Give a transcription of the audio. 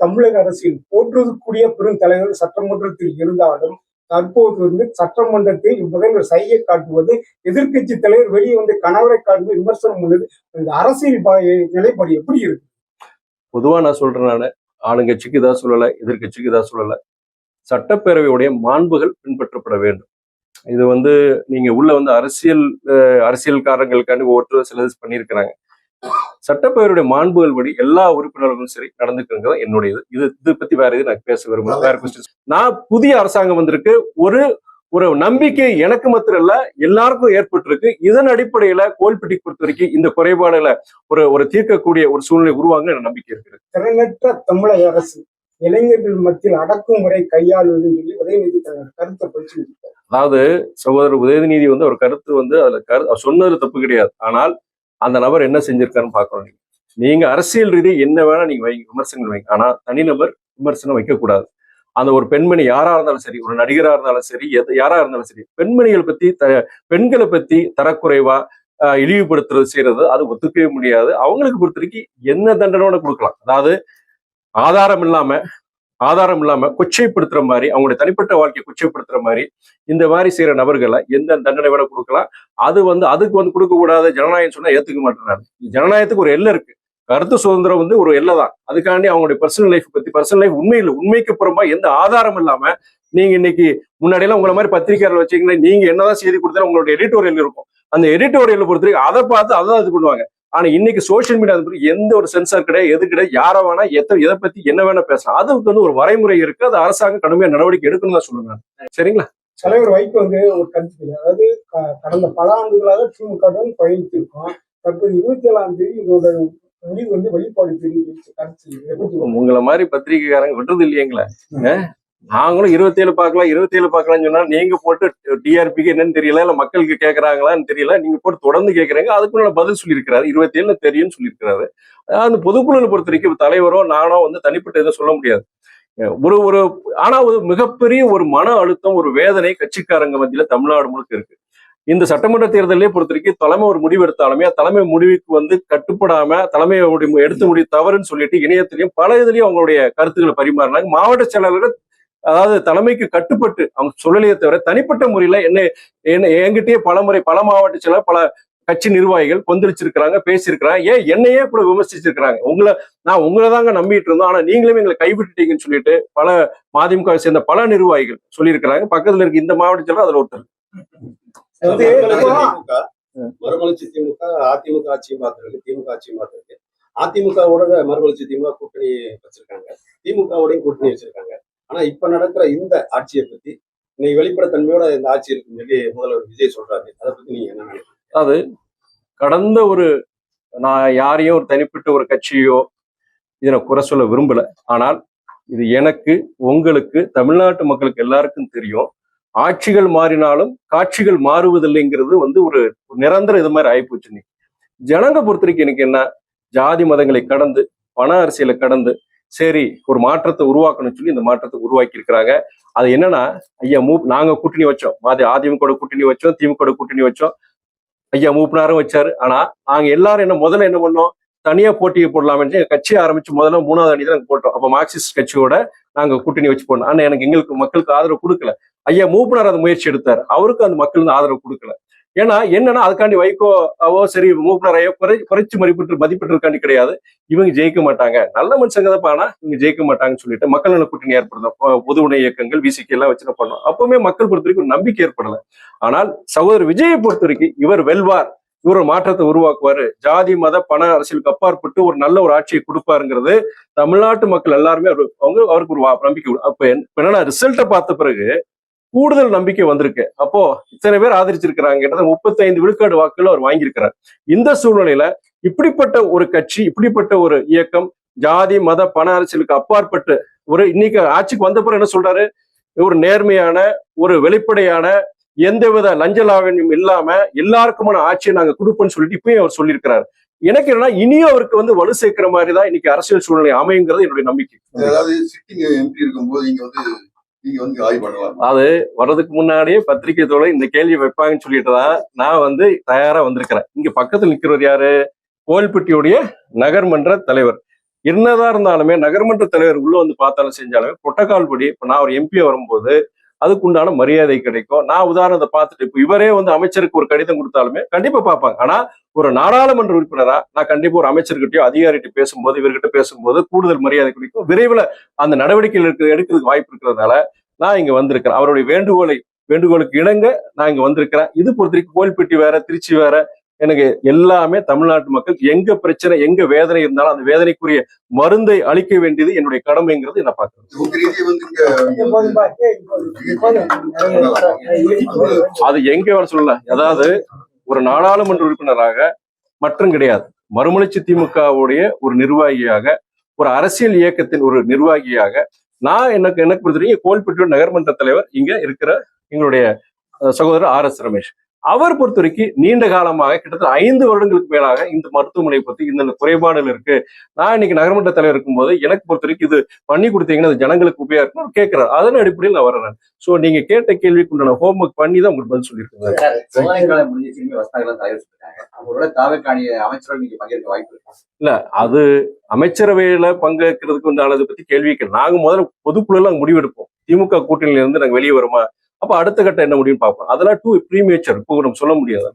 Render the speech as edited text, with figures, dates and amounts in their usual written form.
தமிழக அரசில் போற்றுவதற்குரிய பெருந்தலைவர் சட்டமன்றத்தில் இருந்தாலும் தற்போது சட்டமன்றத்தில் முதல்வர் சைகை காட்டுவது, எதிர்கட்சி தலைவர் வெளியே வந்து கணவரை காட்டுவது விமர்சனம் உள்ளது. இந்த அரசியல் நிலைப்பாடு எப்படி இருக்கு? பொதுவா நான் சொல்றேன், நானு ஆளுங்கட்சிக்கு இதான் சொல்லல, எதிர்கட்சிக்கு இதான் சொல்லல. சட்டப்பேரவையுடைய மாண்புகள் பின்பற்றப்பட வேண்டும். இது நீங்க உள்ள அரசியல்காரங்களுக்காண்டி ஒவ்வொருத்தரும் சிலது பண்ணியிருக்கிறாங்க. சட்டப்பேரவையுடைய மாண்புகள் படி எல்லா உறுப்பினர்களும் சரி நடந்துக்கிறது என்னுடைய இது பத்தி வேற எது நான் பேச விரும்பல. வேற கொஸ்டின். நான் புதிய அரசாங்கம் வந்திருக்கு, ஒரு நம்பிக்கை எனக்கு மாத்திரம் இல்ல எல்லாருக்கும் ஏற்பட்டிருக்கு. இதன் அடிப்படையில கோவில்பட்டி பொறுத்த வரைக்கும் இந்த குறைபாடுல ஒரு தீர்க்கக்கூடிய ஒரு சூழ்நிலை உருவாங்க எனக்கு நம்பிக்கை இருக்கு. திறனற்ற தமிழக அரசு இளைஞர்கள் மத்தியில் அடக்குமுறை கையாளுவது சொல்லி உதயநிதி கருத்தை படிச்சு. அதாவது சகோதரர் உதயநிதி ஒரு கருத்து அதுல சொன்னது தப்பு கிடையாது. ஆனால் அந்த நபர் என்ன செஞ்சிருக்காருன்னு பார்க்கணும். நீங்க அரசியல் ரீதி என்ன வேணா நீங்க வைங்க, விமர்சனங்கள் வைங்க. ஆனா தனிநபர் விமர்சனம் வைக்கக்கூடாது. அந்த ஒரு பெண்மணி யாரா இருந்தாலும் சரி, ஒரு நடிகரா இருந்தாலும் சரி, யாரா இருந்தாலும் சரி, பெண்களை பத்தி தரக்குறைவா இழிவுபடுத்துறது செய்யறது அது ஒத்துக்கவே முடியாது. அவங்களுக்கு பொறுத்த வரைக்கும் என்ன தண்டனோட கொடுக்கலாம். அதாவது ஆதாரம் இல்லாம கொச்சைப்படுத்துற மாதிரி, அவங்களுடைய தனிப்பட்ட வாழ்க்கையை கொச்சைப்படுத்துற மாதிரி இந்த மாதிரி செய்யற நபர்களை எந்த தண்டனை வேணா கொடுக்கலாம். அதுக்கு கொடுக்க கூடாது ஜனநாயகம் சொன்னா ஏத்துக்க மாட்டேறாரு. ஜனநாயகத்துக்கு ஒரு எல்லை இருக்கு. கருத்து சுதந்திரம் ஒரு எல்லை தான். அதுக்காண்டி அவங்களுடைய பர்சனல் லைஃப் உண்மைக்கு புறம்பா எந்த ஆதாரம் இல்லாம நீங்க இன்னைக்கு முன்னாடியெல்லாம் உங்களை மாதிரி பத்திரிகையாளர் வச்சீங்கன்னா நீங்க என்னதான் செய்தி கொடுத்தாலும் உங்களோட எடிட்டோரியல் இருக்கும். அந்த எடிட்டோரியல் பொறுத்தவரைக்கும் அதை பார்த்து அதான் இது பண்ணுவாங்க. ஆனா இன்னைக்கு சோசியல் மீடியா எந்த ஒரு சென்சார் கிடையாது, எது கிடையாது, யாரை வேணா எதை பத்தி என்ன வேணா பேசலாம். அதுக்கு ஒரு வரைமுறை இருக்கு. அது அரசாங்கம் கடுமையா நடவடிக்கை எடுக்கணும்னு தான் சொல்லுங்க. சரிங்களா? தலைவர் வைகோ ஒரு கருத்து, அதாவது கடந்த பல ஆண்டுகளாக திமுக பயணித்து இருக்கோம். தற்போது 27ஆம் தேதி இதோட முடிவு வெளிப்பாடு தெரிவித்து உங்களை மாதிரி பத்திரிகைக்காரங்க விட்டுறது இல்லையங்களா? நாங்களும் 27 பார்க்கலாம் சொன்னா நீங்க போட்டு டிஆர்பிக்கு என்னன்னு தெரியல, இல்ல மக்களுக்கு கேட்கறாங்களான்னு தெரியல, நீங்க போட்டு தொடர்ந்து கேட்கறீங்க. அதுக்குள்ள பதில் சொல்லியிருக்கிறாரு. 27 தெரியும்னு சொல்லியிருக்கிறாரு. அந்த பொதுக்குழுவை பொறுத்த வரைக்கும் தலைவரோ நானோ தனிப்பட்ட இதை சொல்ல முடியாது. ஆனா ஒரு மிகப்பெரிய ஒரு மன அழுத்தம், ஒரு வேதனை கட்சிக்காரங்க மத்தியில தமிழ்நாடு முழுக்க இருக்கு. இந்த சட்டமன்ற தேர்தலே பொறுத்த வரைக்கும் தலைமை ஒரு முடிவு எடுத்தாலுமே தலைமை முடிவுக்கு கட்டுப்படாம தலைமையோட எடுத்த முடிவு தவறுன்னு சொல்லிட்டு இணையத்திலையும் பல இதுலயும் அவங்களுடைய கருத்துக்களை பரிமாறினாங்க. மாவட்ட செயலாளர்கள் அதாவது தலைமைக்கு கட்டுப்பட்டு அவங்க சொல்லலையே தவிர தனிப்பட்ட முறையில என்கிட்டயே பல மாவட்ட செயலாளர், பல கட்சி நிர்வாகிகள் கொந்தளிச்சிருக்கிறாங்க, பேசியிருக்கிறாங்க. என்னையே கூட விமர்சிச்சிருக்கிறாங்க. உங்களை தாங்க நம்பிட்டு இருந்தோம், ஆனா நீங்களுமே எங்களை கைவிட்டுட்டீங்கன்னு சொல்லிட்டு பல மதிமுக சேர்ந்த பல நிர்வாகிகள் சொல்லியிருக்கிறாங்க. பக்கத்துல இருக்கு இந்த மாவட்ட செயலாளர் அதுல ஒருத்தர். மறுமலர்ச்சி திமுக அதிமுக ஆட்சி மாத்திருக்கு, திமுக ஆட்சி மாத்திருக்கு. அதிமுகவோட மறுமலர்ச்சி திமுக கூட்டணி வச்சிருக்காங்க, திமுகவோடையும் கூட்டணி வச்சிருக்காங்க. ஆனா இப்ப நடக்கிற இந்த ஆட்சியை பத்தி இன்னைக்கு வெளிப்படைத்தன்மையோட இந்த ஆட்சி இருக்குன்னு சொல்லி முதல்வர் விஜய் சொல்றாரு. அதை பத்தி நீங்க என்ன நினைக்கிறீங்க? அது கடந்த நான் யாரையும் ஒரு தனிப்பட்ட ஒரு கட்சியோ இதை குறை சொல்ல விரும்பல. ஆனால் இது எனக்கு, உங்களுக்கு, தமிழ்நாட்டு மக்களுக்கு எல்லாருக்கும் தெரியும். ஆட்சிகள் மாறினாலும் காட்சிகள் மாறுவதில்லைங்கிறது ஒரு நிரந்தர இது மாதிரி ஆயிப்போச்சு. ஜனங்க பொறுத்த வரைக்கும் எனக்கு என்ன, ஜாதி மதங்களை கடந்து பண அரசியலை கடந்து சரி ஒரு மாற்றத்தை உருவாக்கணும்னு சொல்லி இந்த மாற்றத்தை உருவாக்கி இருக்கிறாங்க. அது என்னன்னா, ஐயா நாங்க கூட்டணி வச்சோம், அதிமுக கூட்டணி வச்சோம், திமுக கூட்டணி வச்சோம், ஐயா மூப்பனாரும் வச்சாரு. ஆனா நாங்க எல்லாரும் முதல்ல என்ன பண்ணோம், தனியா போட்டியை போடலாம்னு கட்சி ஆரம்பிச்சு முதல்ல 3வது அணி தான் போட்டோம். அப்ப மார்க்சிஸ்ட் கட்சியோட நாங்க கூட்டணி வச்சு போனோம். ஆனா எங்களுக்கு மக்களுக்கு ஆதரவு கொடுக்கல. ஐயா மூப்பனார் அந்த முயற்சி எடுத்தாரு, அவருக்கு அந்த மக்கள் ஆதரவு கொடுக்கல. ஏன்னா என்னன்னா அதுக்காண்டி வைகோவோ சரி மூப்பனாரையோ குறைச்சு மதிப்பிட்டிருக்காண்டி கிடையாது. இவங்க ஜெயிக்க மாட்டாங்க, நல்ல மனுஷங்க தான், ஆனா இவங்க ஜெயிக்க மாட்டாங்கன்னு சொல்லிட்டு மக்கள் நல கூட்டணி ஏற்படுத்தோம். பொது உணவு இயக்கங்கள் விசிக்கு எல்லாம் வச்சு பண்ணோம். அப்பவுமே மக்கள் பொறுத்த வரைக்கும் நம்பிக்கை ஏற்படல. ஆனால் சகோதரர் விஜயை பொறுத்த வரைக்கும் இவர் வெல்வார், இவர் ஒரு மாற்றத்தை உருவாக்குவாரு, ஜாதி மத பண அரசியலுக்கு அப்பாற்பட்டு ஒரு நல்ல ஒரு ஆட்சியை கொடுப்பாருங்கிறது தமிழ்நாட்டு மக்கள் எல்லாருமே அவருக்கு ஒரு நம்பிக்கை. அப்ப என்னன்னா ரிசல்ட்டை பார்த்த பிறகு கூடுதல் நம்பிக்கை வந்திருக்கு. அப்போ இத்தனை பேர் ஆதரிச்சிருக்கிறாங்க, 35 விழுக்காடு வாக்குகள் அவர் வாங்கியிருக்கிறார். இந்த சூழ்நிலையில இப்படிப்பட்ட ஒரு கட்சி, இப்படிப்பட்ட ஒரு இயக்கம் ஜாதி மத பண அரசியலுக்கு அப்பாற்பட்டு இன்னைக்கு ஆட்சிக்கு வந்த பிறகு என்ன சொல்றாரு, ஒரு நேர்மையான ஒரு வெளிப்படையான எந்தவித லஞ்ச லாவண்யம் இல்லாம எல்லாருக்குமான ஆட்சியை நாங்க கொடுப்போம்னு சொல்லிட்டு இப்பயும் அவர் சொல்லியிருக்கிறாரு. எனக்கு என்னன்னா இனியும் அவருக்கு வலு சேர்க்கிற மாதிரிதான் இன்னைக்கு அரசியல் சூழ்நிலை அமைங்கிறது என்னுடைய நம்பிக்கை. அது வர்றதுக்கு முன்னாடியே பத்திரிகை தோழர் இந்த கேள்வி வைப்பாங்கன்னு சொல்லிட்டுதான் நான் தயாரா வந்திருக்கிறேன். இங்க பக்கத்துல நிக்கிறவர் யாரு, கோவில்பட்டியுடைய நகர்மன்ற தலைவர். என்னதான் இருந்தாலுமே நகர்மன்ற தலைவர் உள்ள வந்து பார்த்தாலும் செஞ்சாலுமே புரோட்டோகால் படி இப்ப நான் ஒரு எம்பி வரும்போது அதுக்குண்டான மரியாதை கிடைக்கும். நான் உதாரணத்தை பார்த்துட்டு இப்ப இவரே வந்து அமைச்சருக்கு ஒரு கடிதம் கொடுத்தாலுமே கண்டிப்பா பார்ப்பாங்க. ஆனா ஒரு நாடாளுமன்ற உறுப்பினரா நான் கண்டிப்பா ஒரு அமைச்சர்கிட்டயோ அதிகாரிகிட்ட பேசும்போது இவர்கிட்ட பேசும்போது கூடுதல் மரியாதை கிடைக்கும். விரைவில் அந்த நடவடிக்கைகள் எடுக்கிறதுக்கு வாய்ப்பு இருக்கிறதுனால நான் இங்க வந்திருக்கிறேன். அவருடைய வேண்டுகோளுக்கு இணங்க நான் இங்க வந்திருக்கிறேன். இது பொறுத்தவரைக்கும் கோயில்பட்டி வேற, திருச்சி வேற, எனக்கு எல்லாமே தமிழ்நாட்டு மக்கள் எங்க பிரச்சனை எங்க வேதனை இருந்தாலும் அந்த வேதனைக்குரிய மருந்தை அளிக்க வேண்டியது என்னுடைய கடமைங்கிறது நான் பார்க்கிறேன். அது எங்க வேலை சொல்லல. அதாவது ஒரு நாடாளுமன்ற உறுப்பினராக மற்றும் கிடையாது, மறுமலர்ச்சி திமுகவுடைய ஒரு நிர்வாகியாக, ஒரு அரசியல் இயக்கத்தின் ஒரு நிர்வாகியாக நான் எனக்கு பொறுத்தவரைக்கும் கோயில்பட்டியோட நகர்மன்ற தலைவர் இங்க இருக்கிற எங்களுடைய சகோதரர் RS ரமேஷ், அவர் பொறுத்த வரைக்கும் நீண்ட காலமாக கிட்டத்தட்ட 5 வருடங்களுக்கு மேலாக இந்த மருத்துவமனை பத்தி இந்த குறைபாடுகள் இருக்கு, நான் இன்னைக்கு நகர்மன்ற தலைவர் இருக்கும்போது எனக்கு பொறுத்த வரைக்கும் இது பண்ணி கொடுத்தீங்கன்னா அது ஜனங்களுக்கு உபயோகம் கேட்கிறார். அதன் அடிப்படையில் நான் வர்றேன். சோ நீங்க கேட்ட கேள்விக்கு உண்டான ஹோம்ஒர்க் பண்ணி தான் உங்களுக்கு பதில் சொல்லியிருக்கேன். இல்ல, அது அமைச்சரவையில பங்கேற்கிறதுக்கு உண்டானதை பத்தி கேள்வி நாங்க முதல்ல பொதுக்குழுல முடிவெடுப்போம். திமுக கூட்டணியில இருந்து நாங்க வெளியே வருமா, அப்ப அடுத்த கட்டம் என்ன முடியும்னு பார்ப்போம். அதெல்லாம் டூ ப்ரீமேச்சர், இப்போ நம்ம சொல்ல முடியாது.